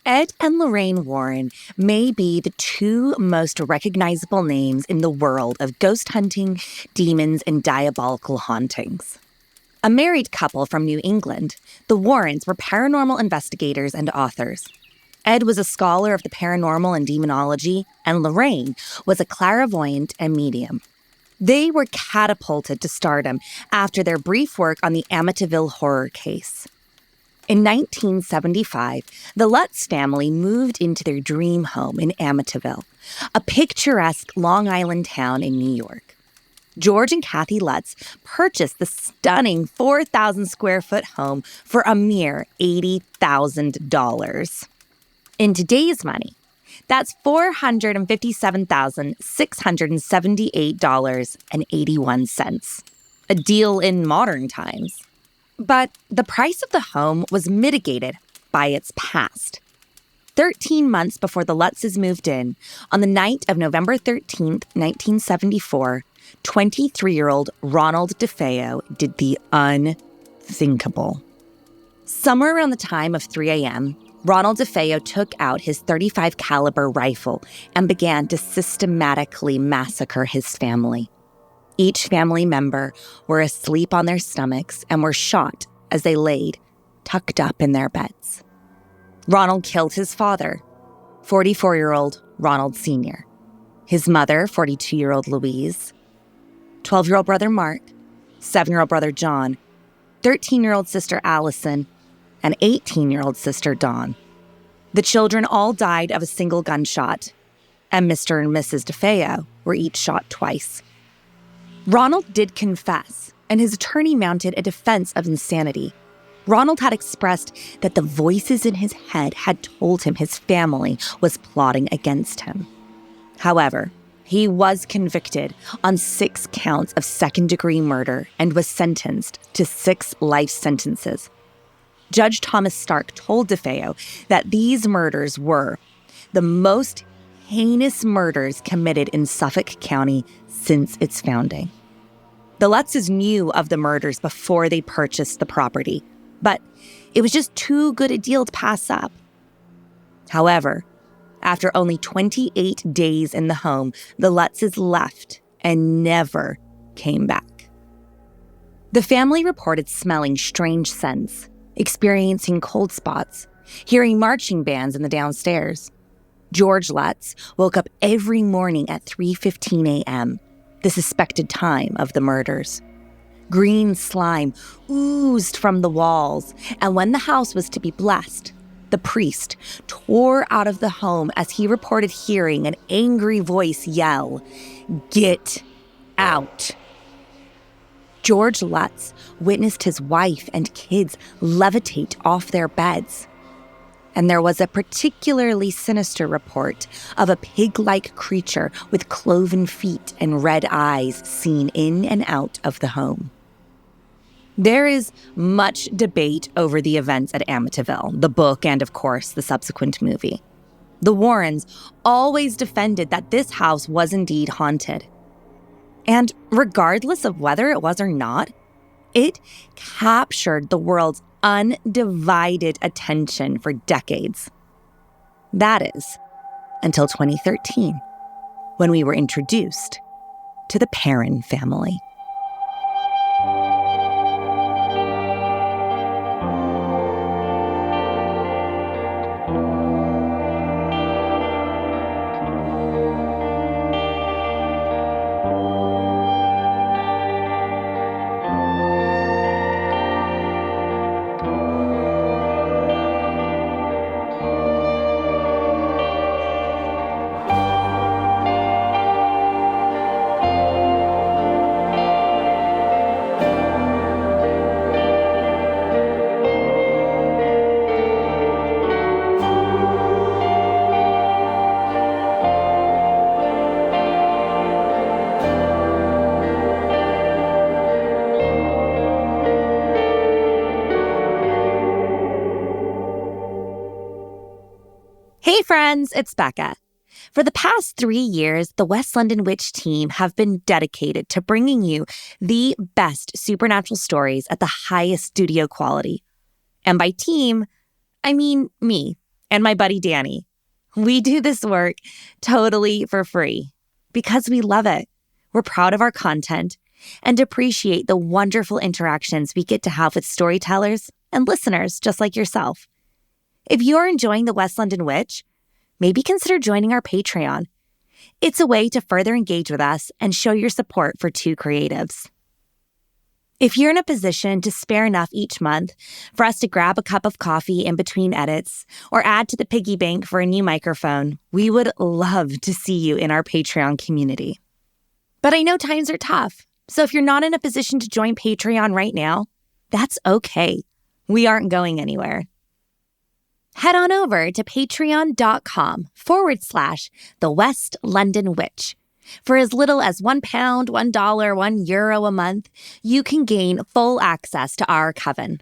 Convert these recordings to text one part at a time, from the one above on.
Ed and Lorraine Warren may be the two most recognizable names in the world of ghost hunting, demons, and diabolical hauntings. A married couple from New England, the Warrens were paranormal investigators and authors. Ed was a scholar of the paranormal and demonology, and Lorraine was a clairvoyant and medium. They were catapulted to stardom after their brief work on the Amityville horror case. In 1975, the Lutz family moved into their dream home in Amityville, a picturesque Long Island town in New York. George and Kathy Lutz purchased the stunning 4,000-square-foot home for a mere $80,000. In today's money, that's $457,678.81, a deal in modern times. But the price of the home was mitigated by its past. 13 months before the Lutzes moved in, on the night of November 13th, 1974, 23-year-old Ronald DeFeo did the unthinkable. Somewhere around the time of 3 a.m., Ronald DeFeo took out his .35 caliber rifle and began to systematically massacre his family. Each family member were asleep on their stomachs and were shot as they laid, tucked up in their beds. Ronald killed his father, 44-year-old Ronald Sr., his mother, 42-year-old Louise, 12-year-old brother Mark, 7-year-old brother John, 13-year-old sister Allison, and 18-year-old sister Dawn. The children all died of a single gunshot, and Mr. and Mrs. DeFeo were each shot twice. Ronald did confess, and his attorney mounted a defense of insanity. Ronald had expressed that the voices in his head had told him his family was plotting against him. However, he was convicted on 6 counts of second-degree murder and was sentenced to 6 life sentences. Judge Thomas Stark told DeFeo that these murders were the most heinous murders committed in Suffolk County since its founding. The Lutzes knew of the murders before they purchased the property, but it was just too good a deal to pass up. However, after only 28 days in the home, the Lutzes left and never came back. The family reported smelling strange scents, experiencing cold spots, hearing marching bands in the downstairs. George Lutz woke up every morning at 3:15 a.m., the suspected time of the murders. Green slime oozed from the walls, and when the house was to be blessed, the priest tore out of the home as he reported hearing an angry voice yell, "Get out!" George Lutz witnessed his wife and kids levitate off their beds. And there was a particularly sinister report of a pig-like creature with cloven feet and red eyes seen in and out of the home. There is much debate over the events at Amityville, the book, and of course, the subsequent movie. The Warrens always defended that this house was indeed haunted. And regardless of whether it was or not, it captured the world's undivided attention for decades. That is, until 2013, when we were introduced to the Perron family. Hey friends, it's Becca. For the past 3 years, the West London Witch team have been dedicated to bringing you the best supernatural stories at the highest studio quality. And by team, I mean me. and my buddy Danny. We do this work totally for free because we love it. We're proud of our content and appreciate the wonderful interactions we get to have with storytellers and listeners just like yourself. If you're enjoying The West London Witch, maybe consider joining our Patreon. It's a way to further engage with us and show your support for two creatives. If you're in a position to spare enough each month for us to grab a cup of coffee in between edits or add to the piggy bank for a new microphone, we would love to see you in our Patreon community. But I know times are tough, so if you're not in a position to join Patreon right now, that's okay. We aren't going anywhere. Head on over to patreon.com/The West London Witch. For as little as £1, $1, €1 a month, you can gain full access to our coven,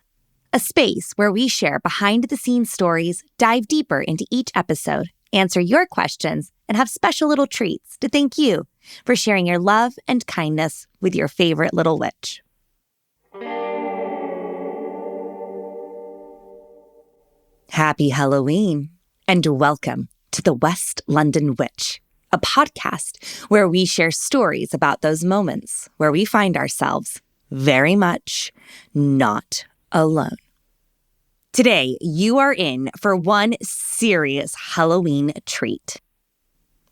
a space where we share behind-the-scenes stories, dive deeper into each episode, answer your questions, and have special little treats to thank you for sharing your love and kindness with your favorite little witch. Happy Halloween, and welcome to The West London Witch, a podcast where we share stories about those moments where we find ourselves very much not alone. Today, you are in for one serious Halloween treat.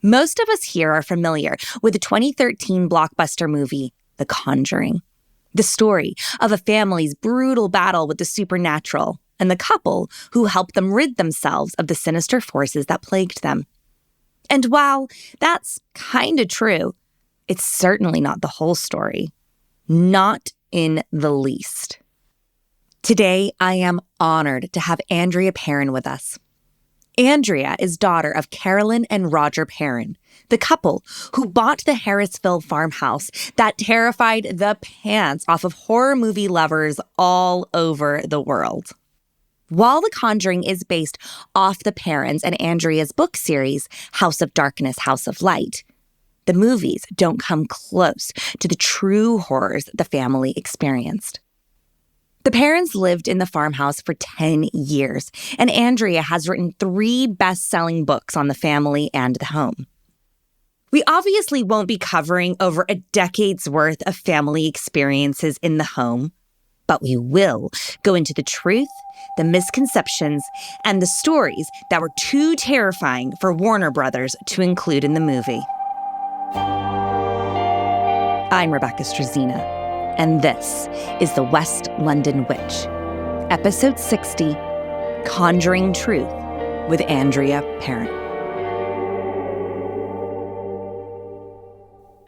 Most of us here are familiar with the 2013 blockbuster movie, The Conjuring, the story of a family's brutal battle with the supernatural and the couple who helped them rid themselves of the sinister forces that plagued them. And while that's kind of true, it's certainly not the whole story. Not in the least. Today, I am honored to have Andrea Perron with us. Andrea is daughter of Carolyn and Roger Perron, the couple who bought the Harrisville farmhouse that terrified the pants off of horror movie lovers all over the world. While The Conjuring is based off the Perrons and Andrea's book series, House of Darkness, House of Light, the movies don't come close to the true horrors the family experienced. The Perrons lived in the farmhouse for 10 years, and Andrea has written 3 best-selling books on the family and the home. We obviously won't be covering over a decade's worth of family experiences in the home, but we will go into the truth, the misconceptions, and the stories that were too terrifying for Warner Brothers to include in the movie. I'm Rebecca Strazina, and this is The West London Witch, Episode 60, Conjuring Truth with Andrea Perron.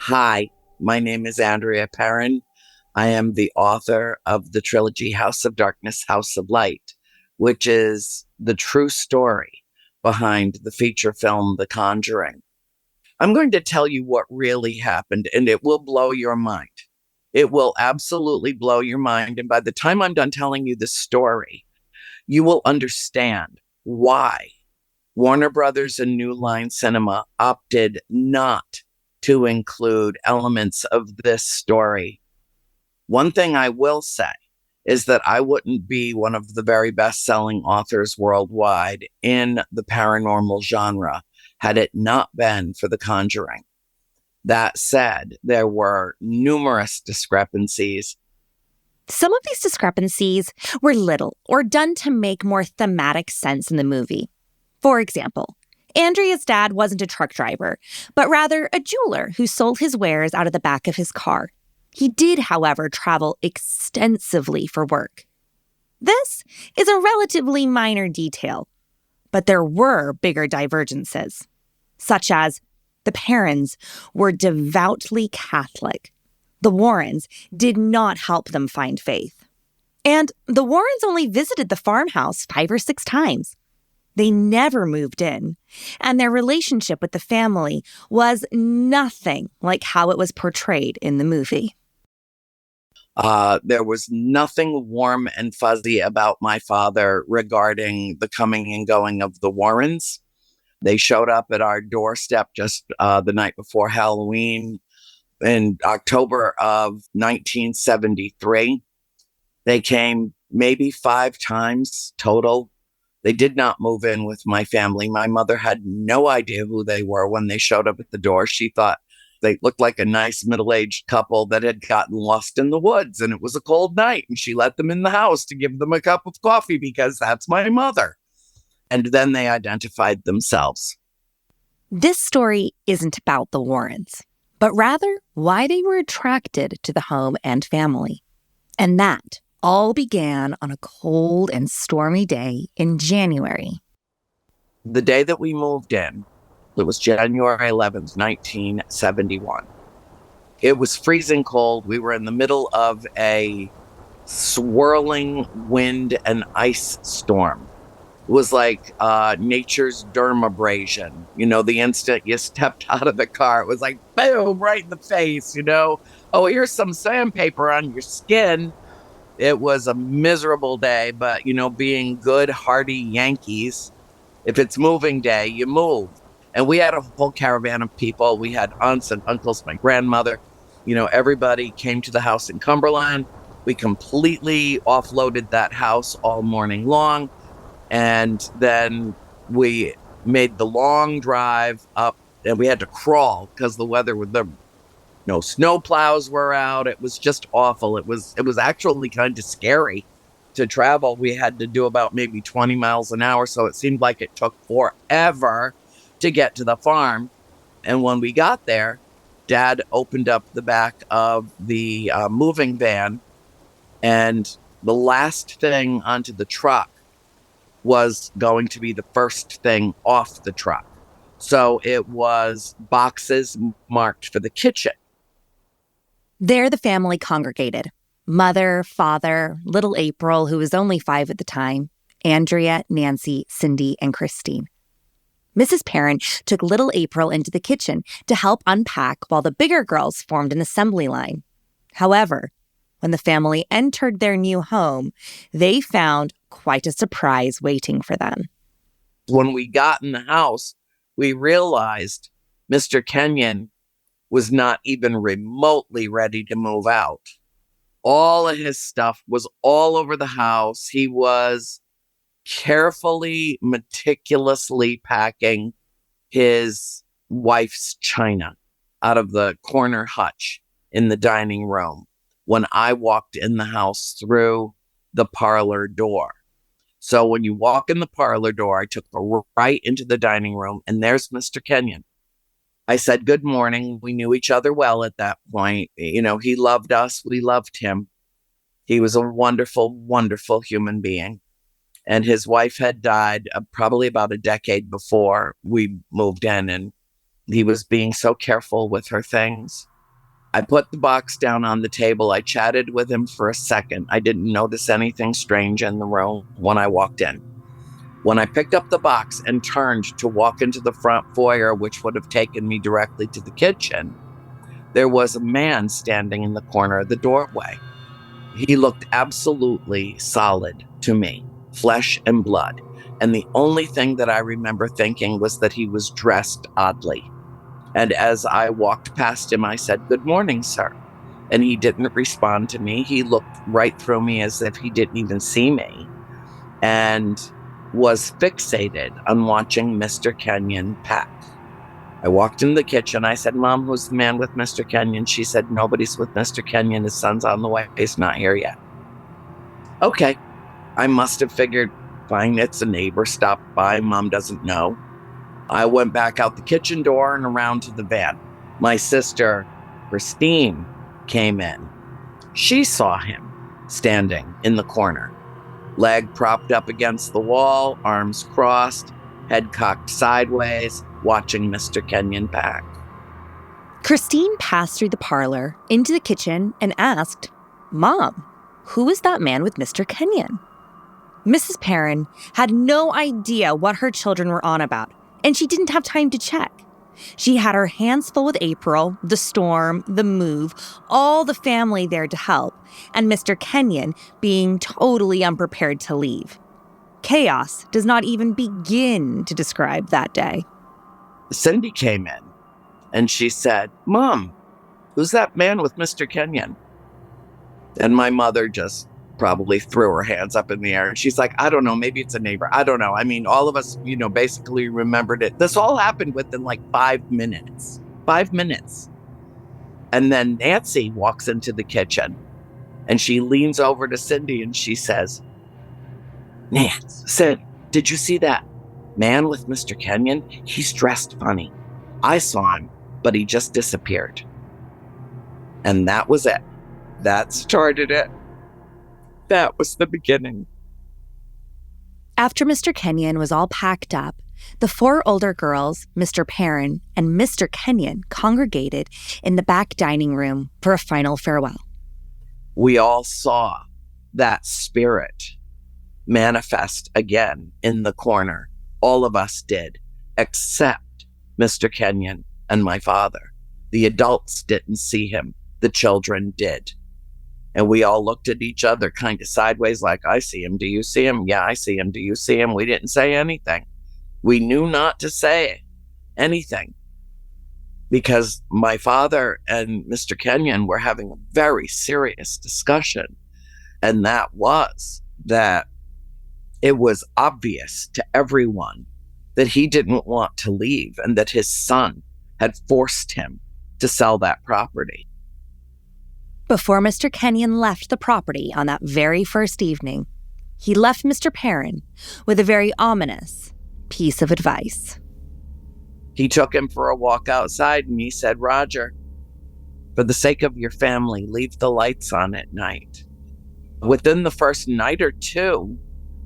Hi, my name is Andrea Perron. I am the author of the trilogy House of Darkness, House of Light, which is the true story behind the feature film The Conjuring. I'm going to tell you what really happened, and it will blow your mind. It will absolutely blow your mind. And by the time I'm done telling you the story, you will understand why Warner Brothers and New Line Cinema opted not to include elements of this story. One thing I will say is that I wouldn't be one of the very best-selling authors worldwide in the paranormal genre had it not been for The Conjuring. That said, there were numerous discrepancies. Some of these discrepancies were little or done to make more thematic sense in the movie. For example, Andrea's dad wasn't a truck driver, but rather a jeweler who sold his wares out of the back of his car. He did, however, travel extensively for work. This is a relatively minor detail, but there were bigger divergences, such as the Perrons were devoutly Catholic. The Warrens did not help them find faith. And the Warrens only visited the farmhouse 5 or 6 times. They never moved in, and their relationship with the family was nothing like how it was portrayed in the movie. There was nothing warm and fuzzy about my father regarding the coming and going of the Warrens. They showed up at our doorstep just the night before Halloween in October of 1973. They came maybe 5 times total. They did not move in with my family. My mother had no idea who they were when they showed up at the door. She thought they looked like a nice middle-aged couple that had gotten lost in the woods, and it was a cold night, and she let them in the house to give them a cup of coffee because that's my mother. And then they identified themselves. This story isn't about the Warrens, but rather why they were attracted to the home and family. And that all began on a cold and stormy day in January. The day that we moved in, it was January 11th, 1971. It was freezing cold. We were in the middle of a swirling wind and ice storm. It was like nature's dermabrasion. The instant you stepped out of the car, it was like, boom, right in the face, Oh, here's some sandpaper on your skin. It was a miserable day, but, being good, hardy Yankees, if it's moving day, you move. And we had a whole caravan of people. We had aunts and uncles, my grandmother. Everybody came to the house in Cumberland. We completely offloaded that house all morning long. And then we made the long drive up, and we had to crawl because the weather with the no snow plows were out. It was just awful. It was actually kind of scary to travel. We had to do about maybe 20 miles an hour. So it seemed like it took forever to get to the farm. And when we got there, Dad opened up the back of the moving van, and the last thing onto the truck was going to be the first thing off the truck. So it was boxes marked for the kitchen. There the family congregated. Mother, father, little April, who was only 5 at the time, Andrea, Nancy, Cindy, and Christine. Mrs. Perron took little April into the kitchen to help unpack while the bigger girls formed an assembly line. However, when the family entered their new home, they found quite a surprise waiting for them. When we got in the house, we realized Mr. Kenyon was not even remotely ready to move out. All of his stuff was all over the house. He was carefully, meticulously packing his wife's china out of the corner hutch in the dining room when I walked in the house through the parlor door. So when you walk in the parlor door, I took a right into the dining room, and there's Mr. Kenyon. I said, good morning. We knew each other well at that point. He loved us. We loved him. He was a wonderful, wonderful human being. And his wife had died probably about a decade before we moved in, and he was being so careful with her things. I put the box down on the table. I chatted with him for a second. I didn't notice anything strange in the room when I walked in. When I picked up the box and turned to walk into the front foyer, which would have taken me directly to the kitchen, there was a man standing in the corner of the doorway. He looked absolutely solid to me, flesh and blood. And the only thing that I remember thinking was that he was dressed oddly. And as I walked past him, I said, good morning, sir. And he didn't respond to me. He looked right through me as if he didn't even see me, and was fixated on watching Mr. Kenyon pack. I walked in the kitchen. I said, Mom, who's the man with Mr. Kenyon? She said, nobody's with Mr. Kenyon. His son's on the way. He's not here yet. Okay. I must have figured, fine, it's a neighbor stopped by. Mom doesn't know. I went back out the kitchen door and around to the van. My sister, Christine, came in. She saw him standing in the corner, leg propped up against the wall, arms crossed, head cocked sideways, watching Mr. Kenyon pack. Christine passed through the parlor into the kitchen and asked, Mom, who is that man with Mr. Kenyon? Mrs. Perron had no idea what her children were on about, and she didn't have time to check. She had her hands full with April, the storm, the move, all the family there to help, and Mr. Kenyon being totally unprepared to leave. Chaos does not even begin to describe that day. Cindy came in, and she said, Mom, who's that man with Mr. Kenyon? And my mother just probably threw her hands up in the air. And she's like, I don't know, maybe it's a neighbor. I don't know. I mean, all of us, basically remembered it. This all happened within like 5 minutes. 5 minutes. And then Nancy walks into the kitchen and she leans over to Cindy and she says, Sid, did you see that man with Mr. Kenyon? He's dressed funny. I saw him, but he just disappeared. And that was it. That started it. That was the beginning. After Mr. Kenyon was all packed up, the 4 older girls, Mr. Perron and Mr. Kenyon, congregated in the back dining room for a final farewell. We all saw that spirit manifest again in the corner. All of us did, except Mr. Kenyon and my father. The adults didn't see him. The children did. And we all looked at each other kind of sideways like, I see him. Do you see him? Yeah, I see him. Do you see him? We didn't say anything. We knew not to say anything because my father and Mr. Kenyon were having a very serious discussion. And that was that it was obvious to everyone that he didn't want to leave and that his son had forced him to sell that property. Before Mr. Kenyon left the property on that very first evening, he left Mr. Perron with a very ominous piece of advice. He took him for a walk outside and he said, Roger, for the sake of your family, leave the lights on at night. Within the first night or two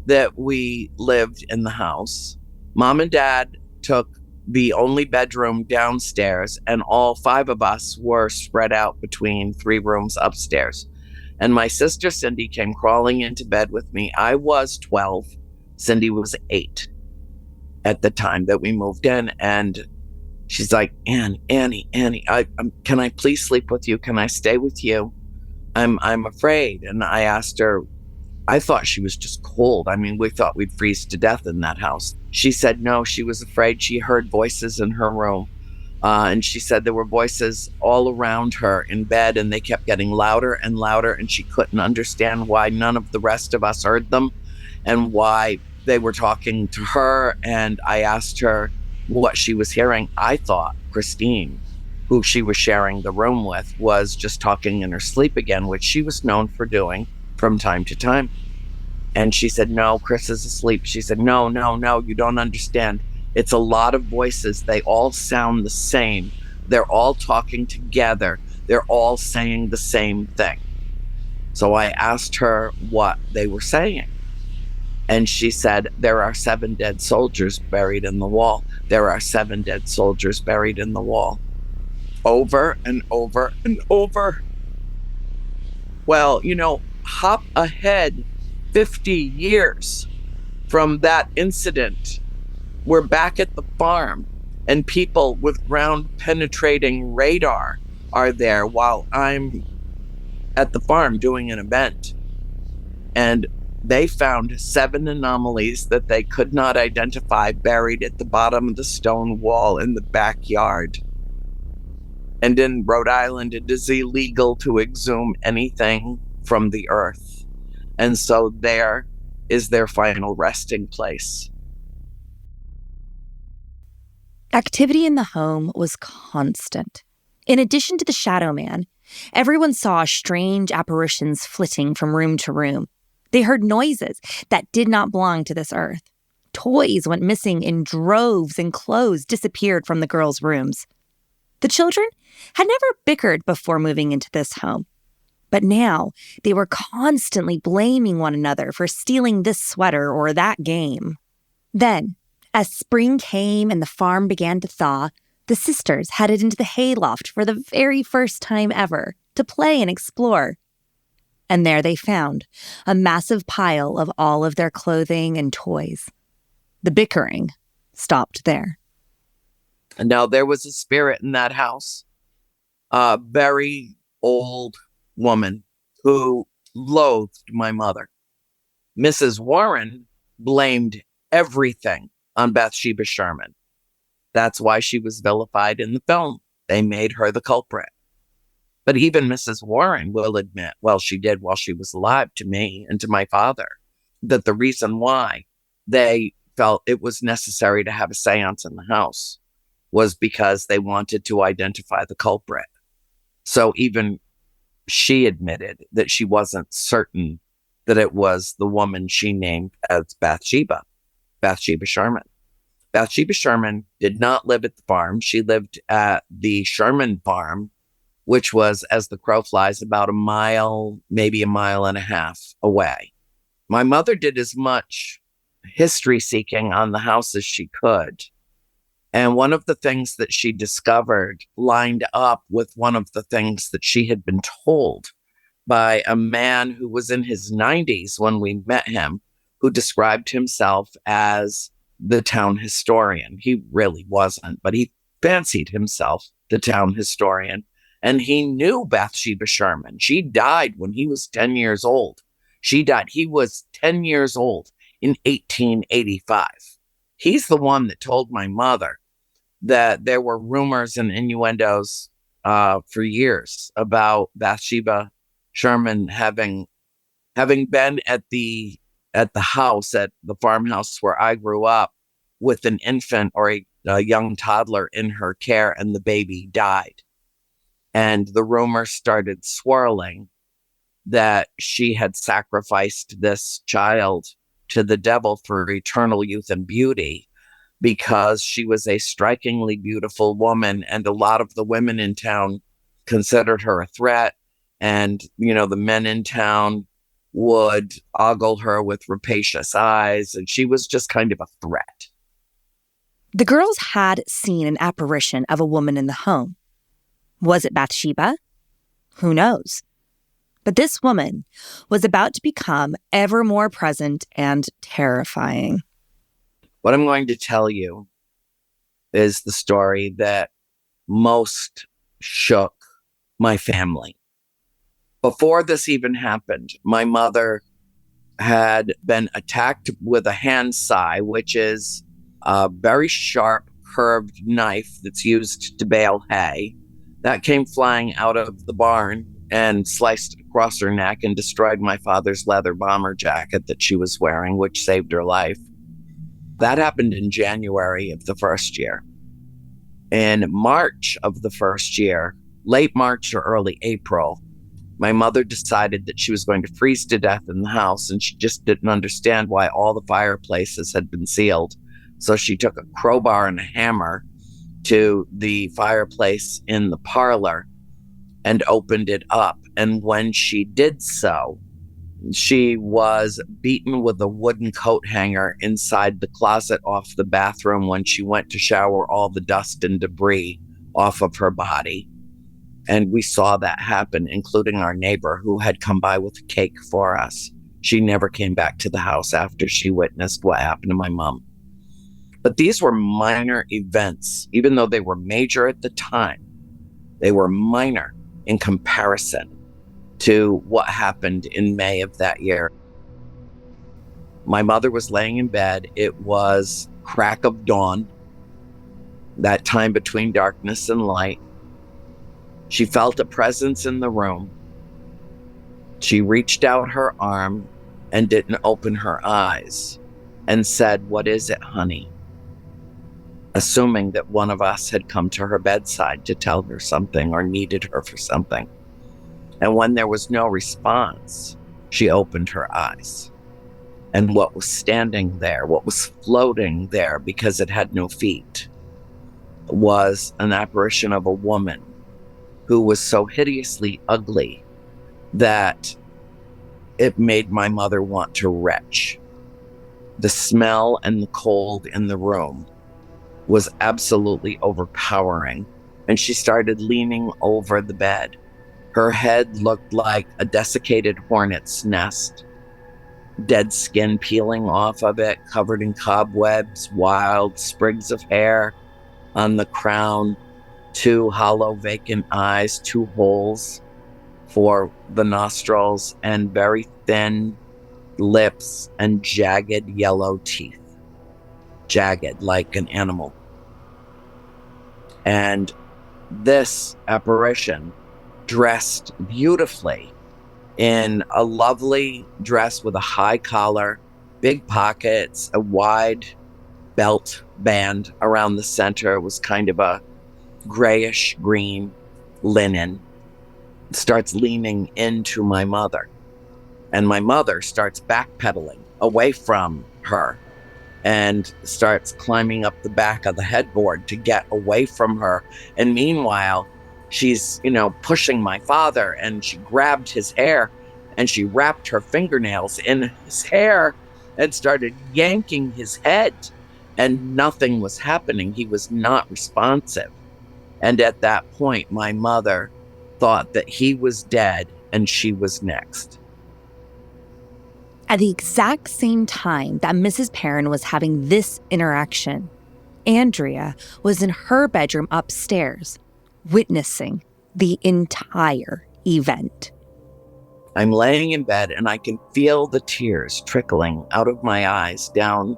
that we lived in the house, Mom and Dad took the only bedroom downstairs, and all 5 of us were spread out between 3 rooms upstairs. And my sister Cindy came crawling into bed with me. I was 12. Cindy was 8 at the time that we moved in. And she's like, Annie, can I please sleep with you? Can I stay with you? I'm afraid. And I asked her, I thought she was just cold. I mean, we thought we'd freeze to death in that house. She said no, she was afraid. She heard voices in her room. And she said there were voices all around her in bed, and they kept getting louder and louder, and she couldn't understand why none of the rest of us heard them and why they were talking to her. And I asked her what she was hearing. I thought Christine, who she was sharing the room with, was just talking in her sleep again, which she was known for doing from time to time. And she said, no, Chris is asleep. She said, no, you don't understand. It's a lot of voices. They all sound the same. They're all talking together. They're all saying the same thing. So I asked her what they were saying. And she said, there are 7 dead soldiers buried in the wall. There are 7 dead soldiers buried in the wall. Over and over and over. Well, hop ahead 50 years from that incident. We're back at the farm, and people with ground-penetrating radar are there while I'm at the farm doing an event. And they found 7 anomalies that they could not identify buried at the bottom of the stone wall in the backyard. And in Rhode Island, it is illegal to exhume anything from the earth. And so there is their final resting place. Activity in the home was constant. In addition to the Shadow Man, everyone saw strange apparitions flitting from room to room. They heard noises that did not belong to this earth. Toys went missing in droves and clothes disappeared from the girls' rooms. The children had never bickered before moving into this home. But now they were constantly blaming one another for stealing this sweater or that game. Then, as spring came and the farm began to thaw, the sisters headed into the hayloft for the very first time ever to play and explore. And there they found a massive pile of all of their clothing and toys. The bickering stopped there. And now there was a spirit in that house, a very old woman who loathed my mother. Mrs. Warren blamed everything on Bathsheba Sherman. That's why she was vilified in the film. They made her the culprit. But even Mrs. Warren will admit, well, she did while she was alive, to me and to my father, that the reason why they felt it was necessary to have a seance in the house was because they wanted to identify the culprit. So even she admitted that she wasn't certain that it was the woman she named as Bathsheba Sherman. Bathsheba Sherman did not live at the farm. She lived at the Sherman farm, which was, as the crow flies, about a mile, maybe a mile and a half away. My mother did as much history seeking on the house as she could. And one of the things that she discovered lined up with one of the things that she had been told by a man who was in his 90s when we met him, who described himself as the town historian. He really wasn't, but he fancied himself the town historian. And he knew Bathsheba Sherman. She died when he was 10 years old. She died. He was 10 years old in 1885. He's the one that told my mother that there were rumors and innuendos for years about Bathsheba Sherman having been at the house, at the farmhouse where I grew up, with an infant or a young toddler in her care, and the baby died. And the rumor started swirling that she had sacrificed this child to the devil for eternal youth and beauty, because she was a strikingly beautiful woman, and a lot of the women in town considered her a threat. And, the men in town would ogle her with rapacious eyes, and she was just kind of a threat. The girls had seen an apparition of a woman in the home. Was it Bathsheba? Who knows? But this woman was about to become ever more present and terrifying. What I'm going to tell you is the story that most shook my family. Before this even happened, my mother had been attacked with a hand sai, which is a very sharp, curved knife that's used to bale hay. That came flying out of the barn and sliced across her neck and destroyed my father's leather bomber jacket that she was wearing, which saved her life. That happened in January of the first year. In March of the first year, late March or early April, my mother decided that she was going to freeze to death in the house, and she just didn't understand why all the fireplaces had been sealed. So she took a crowbar and a hammer to the fireplace in the parlor and opened it up. And when she did so, she was beaten with a wooden coat hanger inside the closet off the bathroom when she went to shower all the dust and debris off of her body. And we saw that happen, including our neighbor who had come by with a cake for us. She never came back to the house after she witnessed what happened to my mom. But these were minor events. Even though they were major at the time, they were minor in comparison to what happened in May of that year. My mother was laying in bed. It was crack of dawn, that time between darkness and light. She felt a presence in the room. She reached out her arm and didn't open her eyes and said, "What is it, honey?" Assuming that one of us had come to her bedside to tell her something or needed her for something. And when there was no response, she opened her eyes. And what was standing there, what was floating there because it had no feet, was an apparition of a woman who was so hideously ugly that it made my mother want to retch. The smell and the cold in the room was absolutely overpowering, and she started leaning over the bed. Her head looked like a desiccated hornet's nest, dead skin peeling off of it, covered in cobwebs, wild sprigs of hair on the crown, 2 hollow vacant eyes, 2 holes for the nostrils, and very thin lips and jagged yellow teeth. Jagged like an animal. And this apparition dressed beautifully in a lovely dress with a high collar, big pockets, a wide belt band around the center. It was kind of a grayish green linen. Starts leaning into my mother, and my mother starts backpedaling away from her and starts climbing up the back of the headboard to get away from her. And meanwhile, she's, pushing my father, and she grabbed his hair and she wrapped her fingernails in his hair and started yanking his head. And nothing was happening. He was not responsive. And at that point, my mother thought that he was dead and she was next. At the exact same time that Mrs. Perron was having this interaction, Andrea was in her bedroom upstairs, witnessing the entire event. I'm laying in bed and I can feel the tears trickling out of my eyes down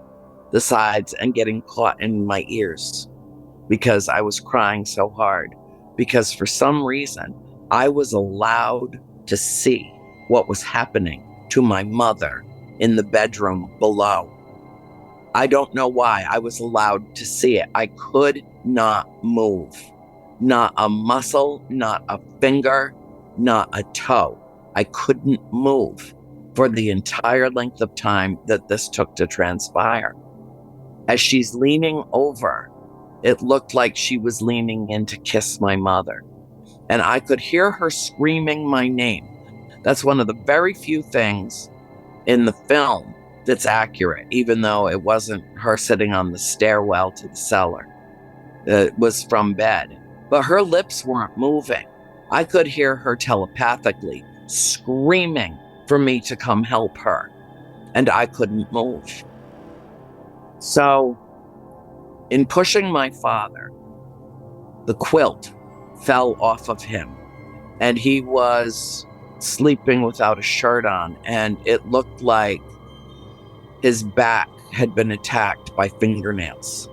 the sides and getting caught in my ears because I was crying so hard. Because for some reason, I was allowed to see what was happening to my mother in the bedroom below. I don't know why I was allowed to see it. I could not move. Not a muscle, not a finger, not a toe. I couldn't move for the entire length of time that this took to transpire. As she's leaning over, it looked like she was leaning in to kiss my mother. And I could hear her screaming my name. That's one of the very few things in the film that's accurate, even though it wasn't her sitting on the stairwell to the cellar. It was from bed. But her lips weren't moving. I could hear her telepathically screaming for me to come help her. And I couldn't move. So, in pushing my father, the quilt fell off of him. And he was sleeping without a shirt on, and it looked like his back had been attacked by fingernails,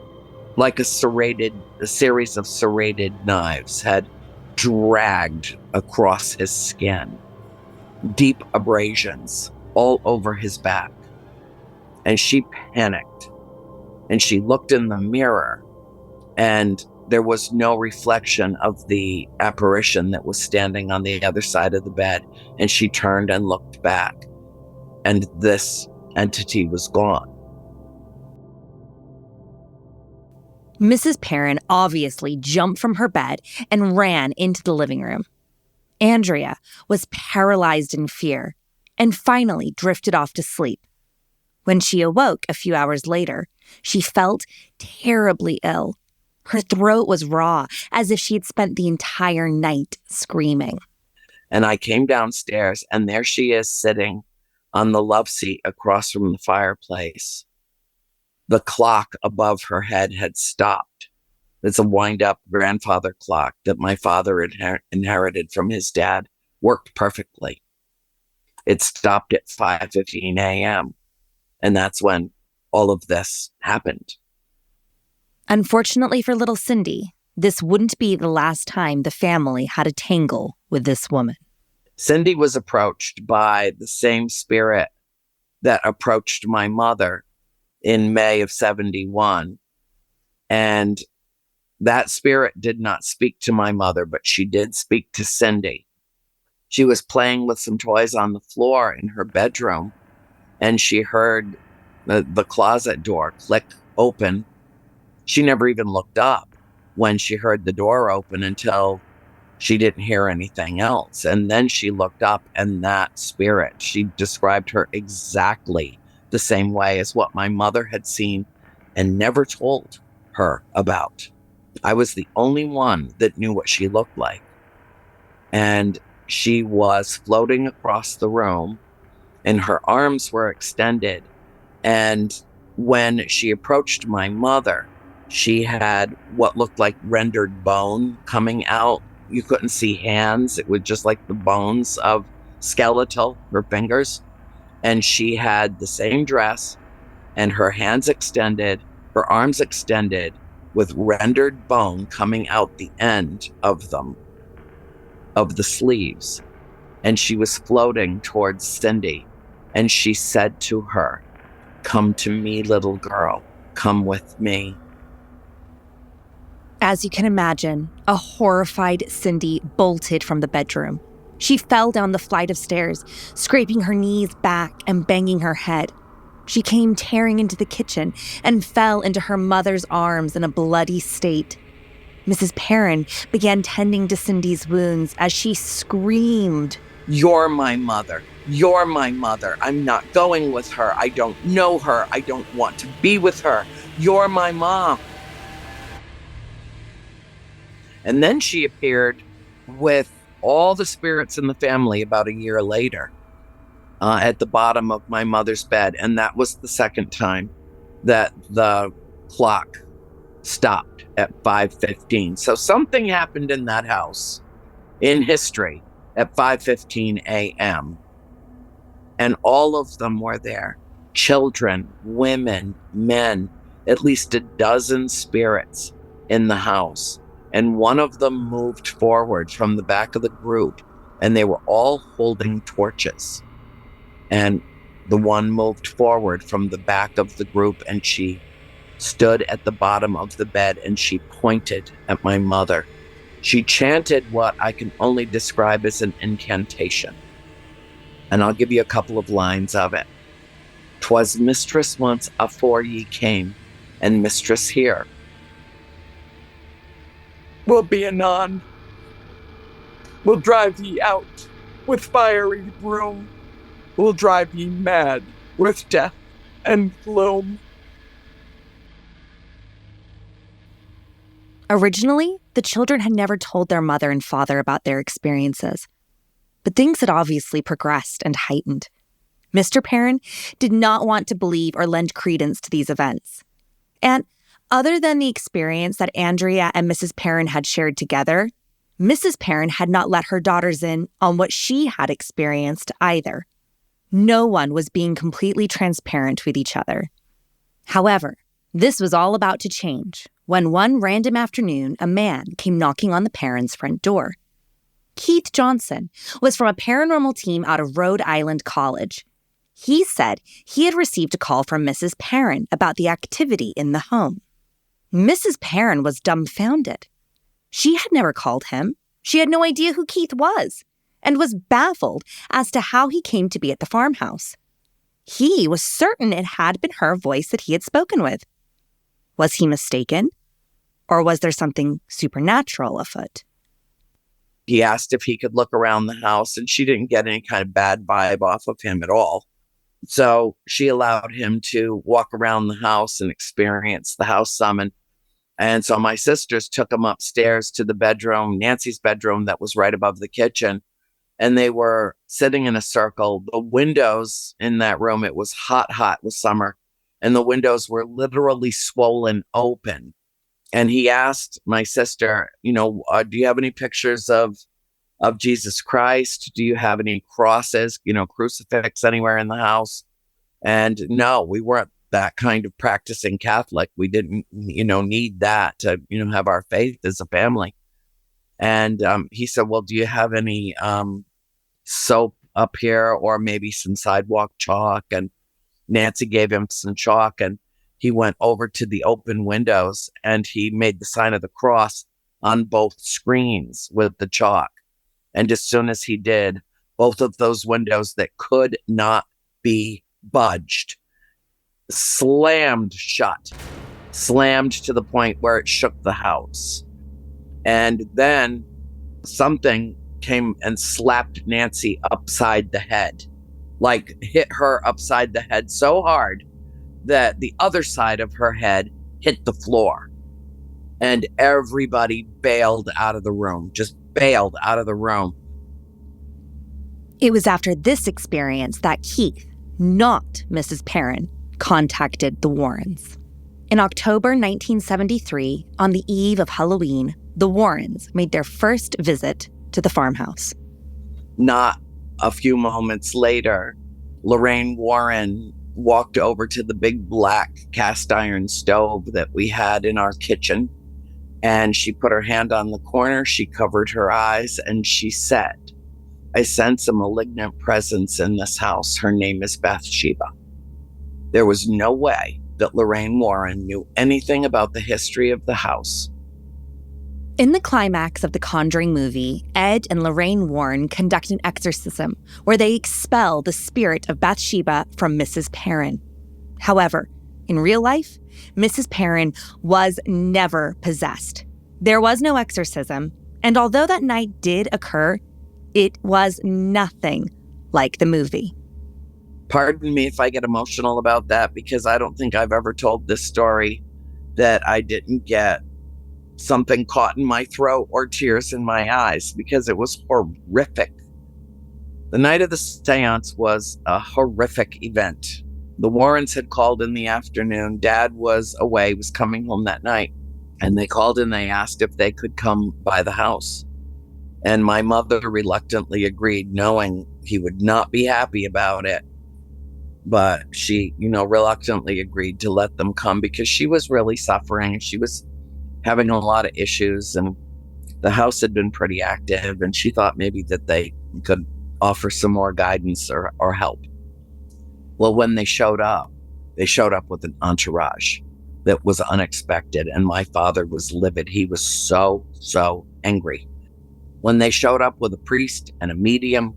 like a series of serrated knives had dragged across his skin, deep abrasions all over his back. And she panicked, and she looked in the mirror, and there was no reflection of the apparition that was standing on the other side of the bed. And she turned and looked back, and this entity was gone. Mrs. Perron obviously jumped from her bed and ran into the living room. Andrea was paralyzed in fear and finally drifted off to sleep. When she awoke a few hours later, she felt terribly ill. Her throat was raw, as if she had spent the entire night screaming. And I came downstairs, and there she is sitting on the love seat across from the fireplace. The clock above her head had stopped. It's a wind-up grandfather clock that my father inherited from his dad. Worked perfectly. It stopped at 5:15 a.m. And that's when all of this happened. Unfortunately for little Cindy, this wouldn't be the last time the family had a tangle with this woman. Cindy was approached by the same spirit that approached my mother in May of 71. And that spirit did not speak to my mother, but she did speak to Cindy. She was playing with some toys on the floor in her bedroom, and she heard the closet door click open. She never even looked up when she heard the door open until she didn't hear anything else. And then she looked up, and that spirit, she described her exactly the same way as what my mother had seen and never told her about. I was the only one that knew what she looked like. And she was floating across the room, and her arms were extended. And when she approached my mother, she had what looked like rendered bone coming out. You couldn't see hands. It was just like the bones of skeletal, her fingers. And she had the same dress, and her hands extended, her arms extended, with rendered bone coming out the end of them. of the sleeves, and she was floating towards Cindy, and she said to her, "Come to me, little girl, come with me." As you can imagine, a horrified Cindy bolted from the bedroom. She fell down the flight of stairs, scraping her knees back and banging her head. She came tearing into the kitchen and fell into her mother's arms in a bloody state. Mrs. Perron began tending to Cindy's wounds as she screamed, "You're my mother. You're my mother. I'm not going with her. I don't know her. I don't want to be with her. You're my mom." And then she appeared with all the spirits in the family about a year later at the bottom of my mother's bed. And that was the second time that the clock stopped at 5:15. So something happened in that house in history at 5:15 a.m. And all of them were there. Children, women, men, at least a dozen spirits in the house. And one of them moved forward from the back of the group, and they were all holding torches. And the one moved forward from the back of the group, and she stood at the bottom of the bed, and she pointed at my mother. She chanted what I can only describe as an incantation. And I'll give you a couple of lines of it. "'Twas mistress once afore ye came, and mistress here will be anon. Will drive ye out with fiery broom. Will drive ye mad with death and gloom." Originally, the children had never told their mother and father about their experiences. But things had obviously progressed and heightened. Mr. Perron did not want to believe or lend credence to these events. And other than the experience that Andrea and Mrs. Perron had shared together, Mrs. Perron had not let her daughters in on what she had experienced either. No one was being completely transparent with each other. However, this was all about to change when one random afternoon, a man came knocking on the Perrons' front door. Keith Johnson was from a paranormal team out of Rhode Island College. He said he had received a call from Mrs. Perron about the activity in the home. Mrs. Perron was dumbfounded. She had never called him. She had no idea who Keith was and was baffled as to how he came to be at the farmhouse. He was certain it had been her voice that he had spoken with. Was he mistaken? Or was there something supernatural afoot? He asked if he could look around the house, and she didn't get any kind of bad vibe off of him at all. So she allowed him to walk around the house and experience the house summon. And so my sisters took him upstairs to the bedroom, Nancy's bedroom, that was right above the kitchen. And they were sitting in a circle. The windows in that room, it was hot with summer, and the windows were literally swollen open. And he asked my sister, do you have any pictures of Jesus Christ? Do you have any crosses, crucifix anywhere in the house? And no, we weren't that kind of practicing Catholic. We didn't, need that to, have our faith as a family. And he said, well, do you have any soap up here, or maybe some sidewalk chalk? And Nancy gave him some chalk, and he went over to the open windows, and he made the sign of the cross on both screens with the chalk. And as soon as he did, both of those windows that could not be budged slammed shut, slammed to the point where it shook the house. And then something came and slapped Nancy upside the head, like hit her upside the head so hard that the other side of her head hit the floor. And everybody bailed out of the room, just bailed out of the room. It was after this experience that Keith, not Mrs. Perron, contacted the Warrens. In October 1973, on the eve of Halloween, the Warrens made their first visit to the farmhouse. Not a few moments later, Lorraine Warren walked over to the big black cast iron stove that we had in our kitchen, And she put her hand on the corner, she covered her eyes, and she said, "I sense a malignant presence in this house. Her name is Bathsheba." There was no way that Lorraine Warren knew anything about the history of the house. In the climax of the Conjuring movie, Ed and Lorraine Warren conduct an exorcism where they expel the spirit of Bathsheba from Mrs. Perron. However, in real life, Mrs. Perron was never possessed. There was no exorcism, and although that night did occur, it was nothing like the movie. Pardon me if I get emotional about that, because I don't think I've ever told this story that I didn't get something caught in my throat or tears in my eyes, because it was horrific. The night of the seance was a horrific event. The Warrens had called in the afternoon. Dad was away, was coming home that night, and they called and they asked if they could come by the house. And my mother reluctantly agreed, knowing he would not be happy about it. But she, reluctantly agreed to let them come because she was really suffering. She was having a lot of issues, and the house had been pretty active, and she thought maybe that they could offer some more guidance or help. Well, when they showed up with an entourage that was unexpected, and my father was livid. He was so angry. When they showed up with a priest and a medium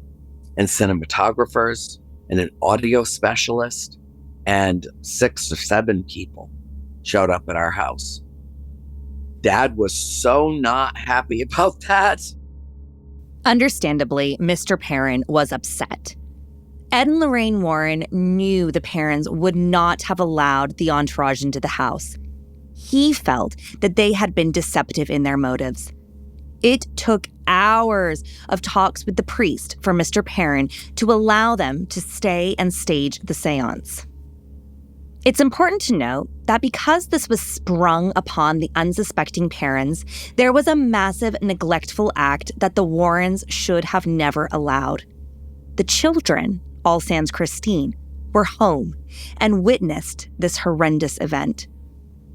and cinematographers and an audio specialist, and 6 or 7 people showed up at our house. Dad was so not happy about that. Understandably, Mr. Perron was upset. Ed and Lorraine Warren knew the Perrons would not have allowed the entourage into the house. He felt that they had been deceptive in their motives. It took hours of talks with the priest for Mr. Perron to allow them to stay and stage the seance. It's important to note that because this was sprung upon the unsuspecting Perrons, there was a massive neglectful act that the Warrens should have never allowed. The children, all sans Christine, were home and witnessed this horrendous event.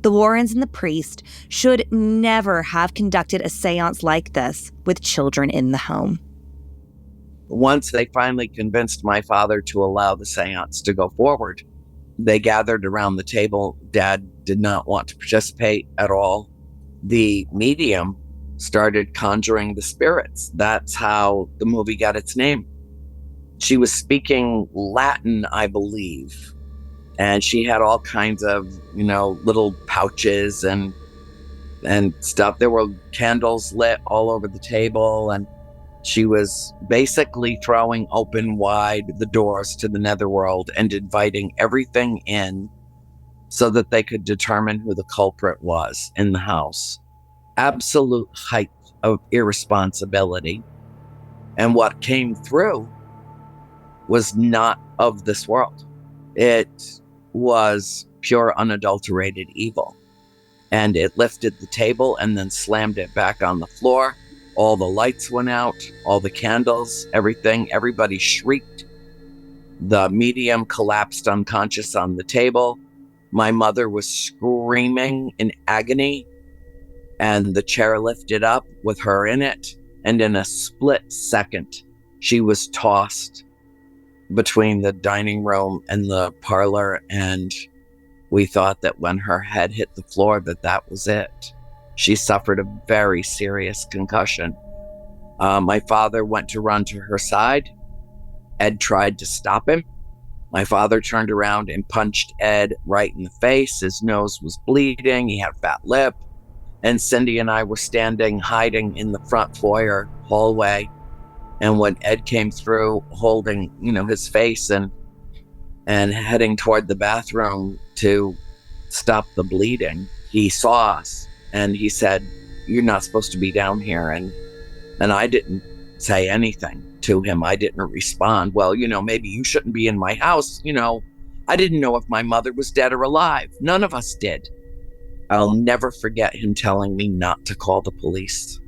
The Warrens and the priest should never have conducted a seance like this with children in the home. Once they finally convinced my father to allow the seance to go forward, they gathered around the table. Dad did not want to participate at all. The medium started conjuring the spirits. That's how the movie got its name. She was speaking Latin, I believe. And she had all kinds of, little pouches and stuff. There were candles lit all over the table, and she was basically throwing open wide the doors to the netherworld and inviting everything in so that they could determine who the culprit was in the house. Absolute height of irresponsibility. And what came through was not of this world. It was pure unadulterated evil. And it lifted the table and then slammed it back on the floor. All the lights went out, all the candles, everything. Everybody shrieked. The medium collapsed unconscious on the table. My mother was screaming in agony, and the chair lifted up with her in it. And in a split second, she was tossed between the dining room and the parlor, and we thought that when her head hit the floor that was it. She suffered a very serious concussion. My father went to run to her side. Ed tried to stop him. My father turned around and punched Ed right in the face. His nose was bleeding. He had a fat lip. And Cindy and I were standing, hiding in the front foyer hallway. And when Ed came through holding, his face and heading toward the bathroom to stop the bleeding, he saw us and he said, "You're not supposed to be down here." And I didn't say anything to him. I didn't respond. Well, maybe you shouldn't be in my house. I didn't know if my mother was dead or alive. None of us did. I'll never forget him telling me not to call the police.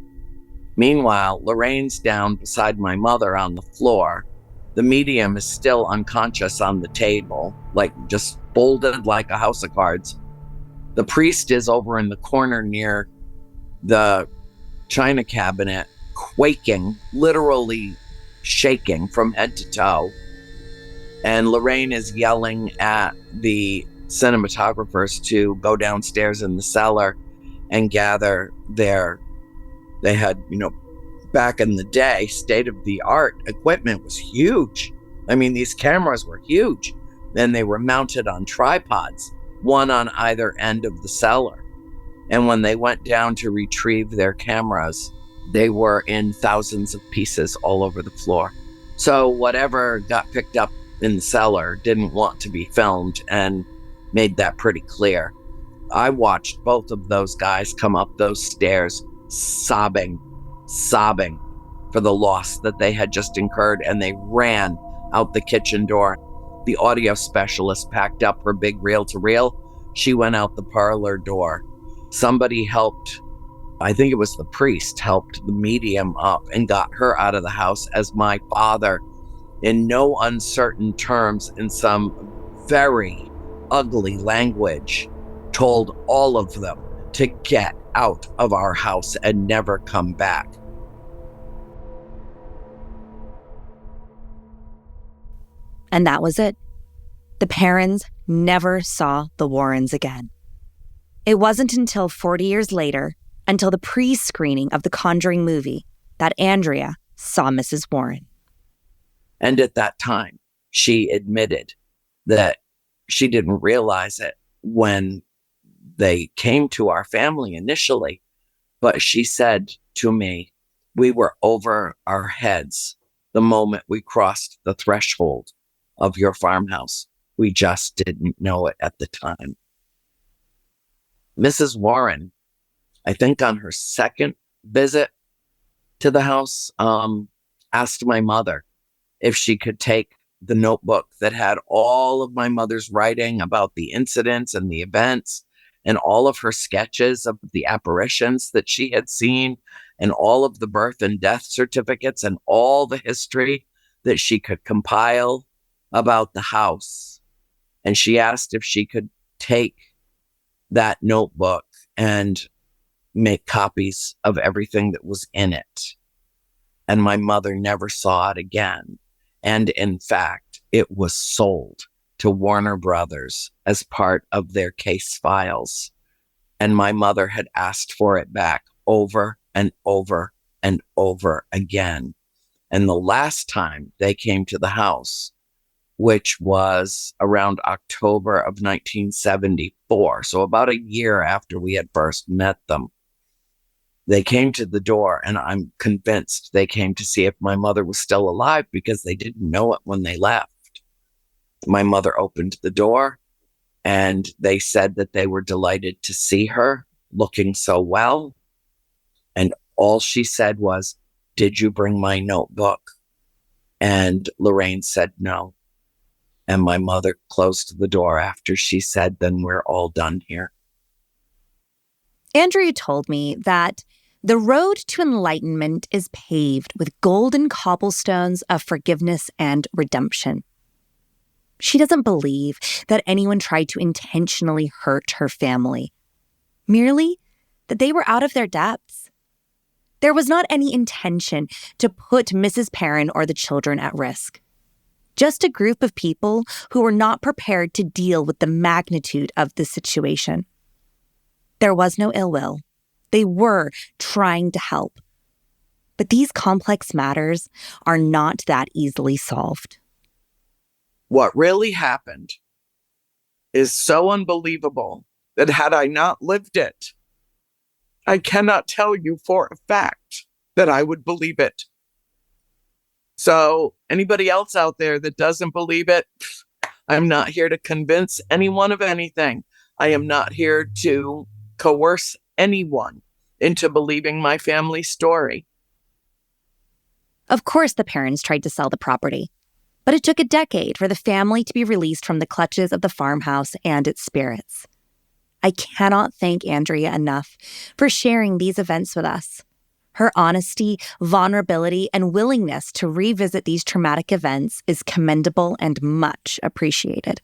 Meanwhile, Lorraine's down beside my mother on the floor. The medium is still unconscious on the table, just folded like a house of cards. The priest is over in the corner near the china cabinet quaking, literally shaking from head to toe. And Lorraine is yelling at the cinematographers to go downstairs in the cellar and gather they had, back in the day, state-of-the-art equipment was huge. I mean, these cameras were huge. And they were mounted on tripods, one on either end of the cellar. And when they went down to retrieve their cameras, they were in thousands of pieces all over the floor. So whatever got picked up in the cellar didn't want to be filmed, and made that pretty clear. I watched both of those guys come up those stairs sobbing for the loss that they had just incurred, and they ran out the kitchen door. The audio specialist packed up her big reel-to-reel. She went out the parlor door. Somebody helped, I think it was the priest, helped the medium up and got her out of the house, as my father, in no uncertain terms, in some very ugly language, told all of them to get out of our house and never come back. And that was it. The Perrons never saw the Warrens again. It wasn't until 40 years later, until the pre-screening of the Conjuring movie, that Andrea saw Mrs. Warren. And at that time, she admitted that she didn't realize it when they came to our family initially, but she said to me, we were over our heads the moment we crossed the threshold of your farmhouse. We just didn't know it at the time. Mrs. Warren, I think on her second visit to the house, asked my mother if she could take the notebook that had all of my mother's writing about the incidents and the events, and all of her sketches of the apparitions that she had seen, and all of the birth and death certificates, and all the history that she could compile about the house. And she asked if she could take that notebook and make copies of everything that was in it. And my mother never saw it again. And in fact, it was sold to Warner Brothers as part of their case files. And my mother had asked for it back over and over and over again. And the last time they came to the house, which was around October of 1974, so about a year after we had first met them, they came to the door, and I'm convinced they came to see if my mother was still alive, because they didn't know it when they left. My mother opened the door, and they said that they were delighted to see her, looking so well. And all she said was, "Did you bring my notebook?" And Lorraine said no. And my mother closed the door after she said, "Then we're all done here." Andrea told me that the road to enlightenment is paved with golden cobblestones of forgiveness and redemption. She doesn't believe that anyone tried to intentionally hurt her family, merely that they were out of their depths. There was not any intention to put Mrs. Perron or the children at risk. Just a group of people who were not prepared to deal with the magnitude of the situation. There was no ill will. They were trying to help. But these complex matters are not that easily solved. What really happened is so unbelievable that had I not lived it, I cannot tell you for a fact that I would believe it. So anybody else out there that doesn't believe it, I'm not here to convince anyone of anything. I am not here to coerce anyone into believing my family story. Of course, the parents tried to sell the property, but it took a decade for the family to be released from the clutches of the farmhouse and its spirits. I cannot thank Andrea enough for sharing these events with us. Her honesty, vulnerability, and willingness to revisit these traumatic events is commendable and much appreciated.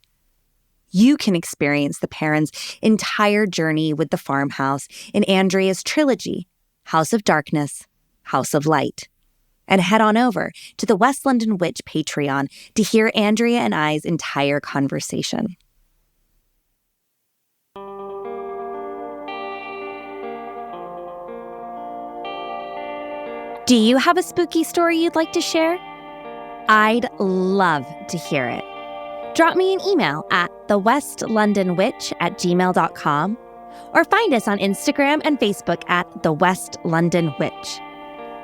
You can experience the Perrons' entire journey with the farmhouse in Andrea's trilogy, House of Darkness, House of Light. And head on over to the West London Witch Patreon to hear Andrea and I's entire conversation. Do you have a spooky story you'd like to share? I'd love to hear it. Drop me an email at thewestlondonwitch@gmail.com or find us on Instagram and Facebook at The West London Witch.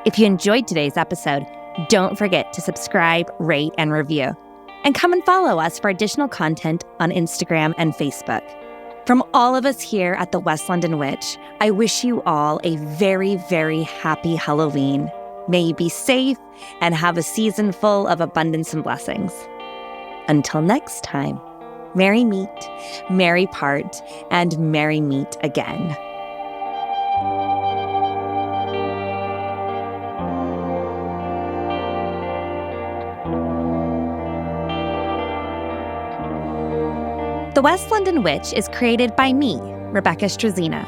If you enjoyed today's episode, don't forget to subscribe, rate, and review. And come and follow us for additional content on Instagram and Facebook. From all of us here at the West London Witch, I wish you all a very, very happy Halloween. May you be safe and have a season full of abundance and blessings. Until next time, merry meet, merry part, and merry meet again. The West London Witch is created by me, Rebecca Struzina.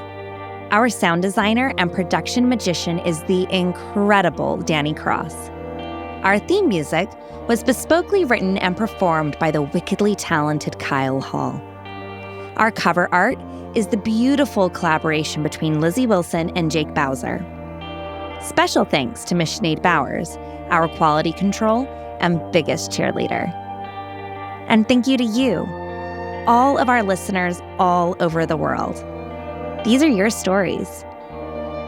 Our sound designer and production magician is the incredible Danny Cross. Our theme music was bespokely written and performed by the wickedly talented Kyle Hall. Our cover art is the beautiful collaboration between Lizzie Wilson and Jake Bowser. Special thanks to Miss Sinead Bowers, our quality control and biggest cheerleader. And thank you to you, all of our listeners all over the world. These are your stories.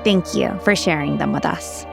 Thank you for sharing them with us.